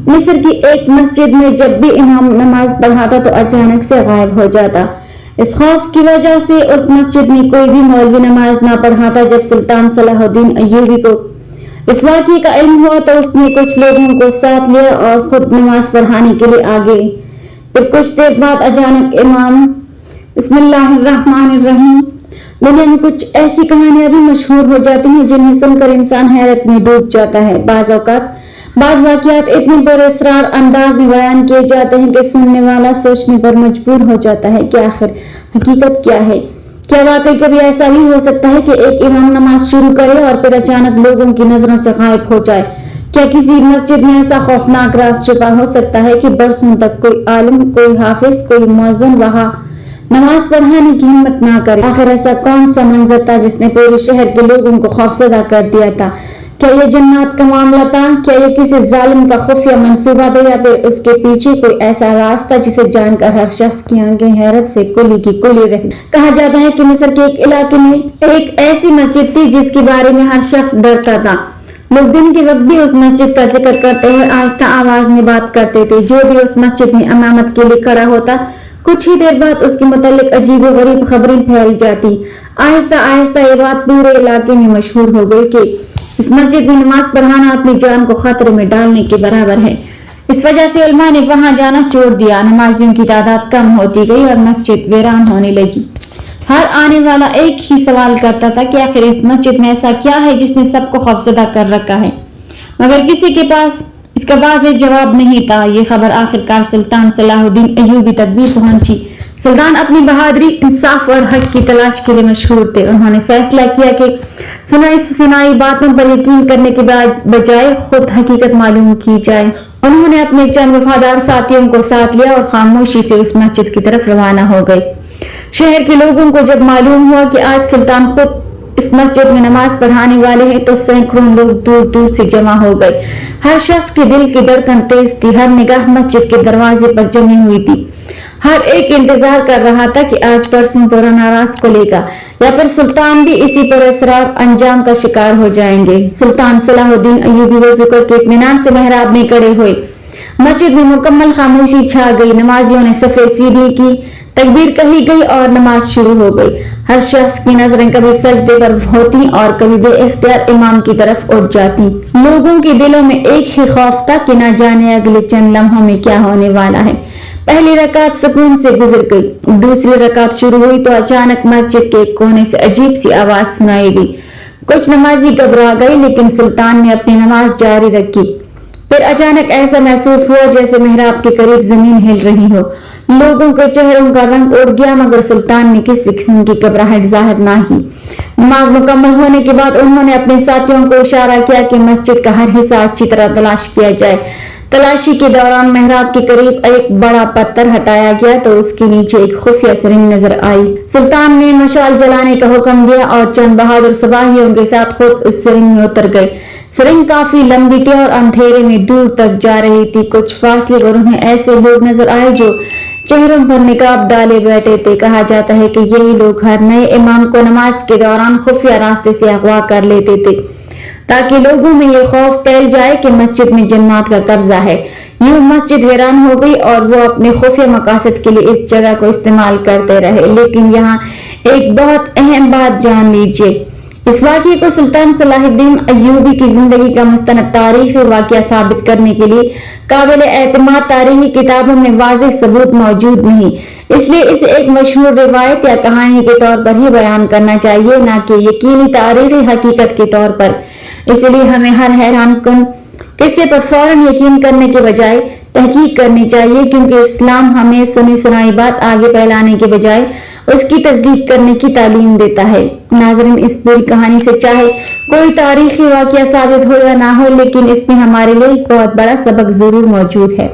مصر کی ایک مسجد میں جب بھی امام نماز پڑھاتا تو اچانک سے غائب ہو جاتا۔ اس خوف کی وجہ سے اس مسجد میں کوئی بھی مولوی نماز نہ پڑھاتا۔ جب سلطان صلاح الدین ایوبی کو اس واقعے کا علم ہوا تو اس نے کچھ لوگوں کو ساتھ لیا اور خود نماز پڑھانے کے لیے آگے۔ پھر کچھ دیر بعد اچانک امام بسم اللہ الرحمن الرحیم۔ دنیا میں کچھ ایسی کہانیاں بھی مشہور ہو جاتی ہیں جنہیں سن کر انسان حیرت میں ڈوب جاتا ہے۔ بعض واقعات اتنے پر اسرار انداز میں بیان کیے جاتے ہیں کہ سننے والا سوچنے پر مجبور ہو جاتا ہے کہ آخر حقیقت کیا ہے۔ کیا واقعی کبھی ایسا بھی ہو سکتا ہے کہ ایک امام نماز شروع کرے اور پھر اچانک لوگوں کی نظروں سے غائب ہو جائے؟ کیا کسی مسجد میں ایسا خوفناک راز چھپا ہو سکتا ہے کہ برسوں تک کوئی عالم، کوئی حافظ، کوئی مؤذن وہاں نماز پڑھانے کی ہمت نہ کرے؟ آخر ایسا کون سا منظر تھا جس نے پورے شہر کے لوگوں کو خوفزدہ کر دیا تھا؟ کیا یہ جنات کا معاملہ تھا؟ کیا یہ کسی ظالم کا خفیہ منصوبہ تھا یا پھر اس کے پیچھے کوئی ایسا راز تھا جسے جان کر ہر شخص کی آنکھیں حیرت سے کلی کی کلی رہی؟ کہا جاتا ہے کہ مصر کے ایک علاقے میں ایک ایسی مسجد تھی جس کے بارے میں ہر شخص ڈرتا تھا۔ لوگ دن کے وقت بھی اس مسجد کا ذکر کرتے ہوئے آہستہ آواز میں بات کرتے تھے۔ جو بھی اس مسجد میں امامت کے لیے کھڑا ہوتا کچھ ہی دیر بعد اس کے متعلق عجیب و غریب خبریں پھیل جاتی۔ آہستہ آہستہ یہ بات پورے علاقے میں مشہور ہو گئی کہ اس مسجد میں نماز پڑھانا اپنی جان کو خطرے میں ڈالنے کے برابر ہے۔ اس وجہ سے علماء نے وہاں جانا چھوڑ دیا۔ نمازیوں کی تعداد کم ہوتی گئی اور مسجد ویران ہونے لگی۔ ہر آنے والا ایک ہی سوال کرتا تھا کہ آخر اس مسجد میں ایسا کیا ہے جس نے سب کو خوفزدہ کر رکھا ہے، مگر کسی کے پاس اس کا واضح جواب نہیں تھا۔ یہ خبر آخرکار سلطان صلاح الدین ایوبی تک بھی پہنچی۔ سلطان اپنی بہادری، انصاف اور حق کی تلاش کے لیے مشہور تھے۔ انہوں نے فیصلہ کیا کہ سنائی باتوں پر یقین کرنے کے بجائے خود حقیقت معلوم کی جائے۔ انہوں نے اپنے چند وفادار ساتھیوں کو ساتھ لیا اور خاموشی سے اس مسجد کی طرف روانہ ہو گئے۔ شہر کے لوگوں کو جب معلوم ہوا کہ آج سلطان خود اس مسجد میں نماز پڑھانے والے ہیں تو سینکڑوں لوگ دور دور سے جمع ہو گئے۔ ہر شخص کے دل کی دھڑکن تیز تھی، ہر نگاہ مسجد کے دروازے پر جمی ہوئی تھی۔ ہر ایک انتظار کر رہا تھا کہ آج پرسوں پرانا راز کھلے گا یا پھر سلطان بھی اسی پر اسرار انجام کا شکار ہو جائیں گے۔ سلطان صلاح الدین ایوبی وضو کر کے اطمینان سے محراب میں کھڑے ہوئے۔ مسجد میں مکمل خاموشی چھا گئی۔ نمازیوں نے صفیں سیدھی کی، تکبیر کہی گئی اور نماز شروع ہو گئی۔ ہر شخص کی نظریں کبھی سجدے پر ہوتی اور کبھی بے اختیار امام کی طرف اٹھ جاتی۔ لوگوں کے دلوں میں ایک ہی خوف تھا کہ نہ جانے اگلے چند لمحوں میں کیا ہونے والا ہے۔ پہلی رکعت سکون سے گزر گئی۔ دوسری رکعت شروع ہوئی تو اچانک مسجد کے ایک کونے سے عجیب سی آواز سنائی دی۔ کچھ نمازی گھبرا گئے لیکن سلطان نے اپنی نماز جاری رکھی۔ پھر اچانک ایسا محسوس ہوا جیسے محراب کے قریب زمین ہل رہی ہو۔ لوگوں کے چہروں کا رنگ اڑ گیا مگر سلطان نے کسی قسم کی گھبراہٹ ظاہر نہ کی۔ نماز مکمل ہونے کے بعد انہوں نے اپنے ساتھیوں کو اشارہ کیا کہ مسجد کا ہر حصہ اچھی طرح تلاش کیا جائے۔ تلاشی کے دوران محراب کے قریب ایک بڑا پتھر ہٹایا گیا تو اس کے نیچے ایک خفیہ سرنگ نظر آئی۔ سلطان نے مشعل جلانے کا حکم دیا اور چند بہادر سپاہیوں کے ساتھ خود اس سرنگ میں اتر گئے۔ سرنگ کافی لمبی تھی اور اندھیرے میں دور تک جا رہی تھی۔ کچھ فاصلے پر انہیں ایسے لوگ نظر آئے جو چہروں پر نقاب ڈالے بیٹھے تھے۔ کہا جاتا ہے کہ یہی لوگ ہر نئے امام کو نماز کے دوران خفیہ راستے سے اغوا کر لیتے تھے تاکہ لوگوں میں یہ خوف پھیل جائے کہ مسجد میں جنات کا قبضہ ہے۔ یوں مسجد ویران ہو گئی اور وہ اپنے خفیہ مقاصد کے لیے اس جگہ کو استعمال کرتے رہے۔ لیکن یہاں ایک بہت اہم بات جان لیجیے۔ اس واقعے کو سلطان صلاح الدین ایوبی کی زندگی کا مستند تاریخی واقعہ ثابت کرنے کے لیے قابل اعتماد تاریخی کتابوں میں واضح ثبوت موجود نہیں، اس لیے اسے ایک مشہور روایت یا کہانی کے طور پر ہی بیان کرنا چاہیے، نہ کہ یقینی تاریخی حقیقت کے طور پر۔ اس لیے ہمیں ہر حیران کن قصے پر فوراً یقین کرنے کے بجائے تحقیق کرنی چاہیے، کیونکہ اسلام ہمیں سنی سنائی بات آگے پھیلانے کے بجائے اس کی تصدیق کرنے کی تعلیم دیتا ہے۔ ناظرین، اس پوری کہانی سے چاہے کوئی تاریخی واقعہ ثابت ہو یا نہ ہو، لیکن اس میں ہمارے لیے ایک بہت بڑا سبق ضرور موجود ہے۔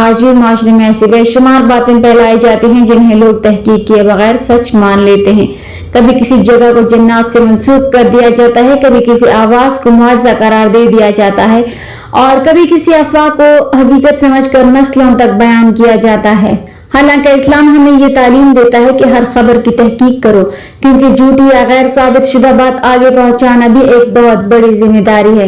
آج بھی معاشرے میں ایسے بے شمار باتیں پھیلائی جاتی ہیں جنہیں لوگ تحقیق کیے بغیر سچ مان لیتے ہیں۔ کبھی کسی جگہ کو جنات سے منسوب کر دیا جاتا ہے، کبھی کسی آواز کو معجزہ قرار دے دیا جاتا ہے اور کبھی کسی افواہ کو حقیقت سمجھ کر نسلوں تک بیان کیا جاتا ہے۔ حالانکہ اسلام ہمیں یہ تعلیم دیتا ہے کہ ہر خبر کی تحقیق کرو، کیونکہ جھوٹی یا غیر ثابت شدہ بات آگے پہنچانا بھی ایک بہت بڑی ذمہ داری ہے۔